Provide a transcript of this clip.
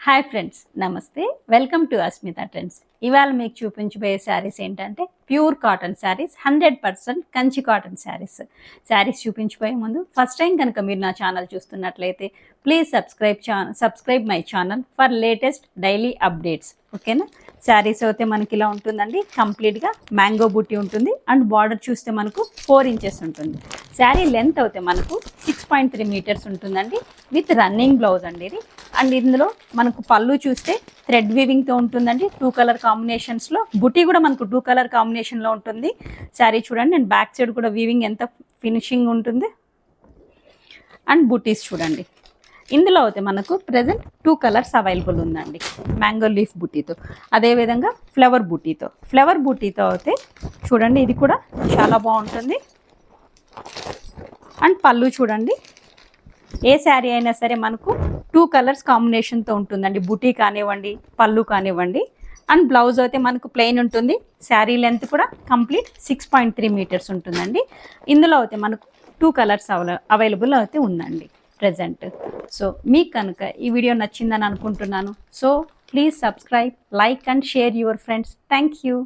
Hi friends, నమస్తే. Welcome to Asmita trends. ఇవాళ మీకు చూపించబోయే శారీస్ ఏంటంటే pure cotton saris, 100% Kanchi cotton saris. Saris చూపించబోయే ముందు ఫస్ట్ టైం కనుక మీరు నా ఛానల్ చూస్తున్నట్లయితే please subscribe my channel for latest daily updates. ఓకేనా? శారీస్ అయితే మనకి ఇలా ఉంటుందండి. కంప్లీట్గా మ్యాంగో బుట్టి ఉంటుంది అండ్ బార్డర్ చూస్తే మనకు 4 ఇంచెస్ ఉంటుంది. శారీ లెంత్ అయితే మనకు 6.3 మీటర్స్ ఉంటుందండి విత్ రన్నింగ్ బ్లౌజ్ అండి ఇది. అండ్ ఇందులో మనకు పళ్ళు చూస్తే థ్రెడ్ వీవింగ్తో ఉంటుందండి. 2 కలర్ కాంబినేషన్స్లో బుటీ కూడా మనకు 2 కలర్ కాంబినేషన్లో ఉంటుంది. శారీ చూడండి అండ్ బ్యాక్ సైడ్ కూడా వీవింగ్ ఎంత ఫినిషింగ్ ఉంటుంది. అండ్ బుటీస్ చూడండి. ఇందులో అయితే మనకు ప్రజెంట్ 2 కలర్స్ అవైలబుల్ ఉందండి. మ్యాంగో లీఫ్ బుటీతో, అదేవిధంగా ఫ్లవర్ బుటీతో అయితే చూడండి, ఇది కూడా చాలా బాగుంటుంది. అండ్ పళ్ళు చూడండి, ఏ శారీ అయినా సరే మనకు 2 కలర్స్ కాంబినేషన్తో ఉంటుందండి. బుటీ కానివ్వండి, పళ్ళు కానివ్వండి. అండ్ బ్లౌజ్ అయితే మనకు ప్లెయిన్ ఉంటుంది. శారీ లెంత్ కూడా కంప్లీట్ 6.3 మీటర్స్ ఉంటుందండి. ఇందులో అయితే మనకు 2 కలర్స్ అవైలబుల్ అయితే ఉందండి ప్రజెంట్. సో మీకు కనుక ఈ వీడియో నచ్చిందని అనుకుంటున్నాను. So please subscribe, like and share your friends. Thank you.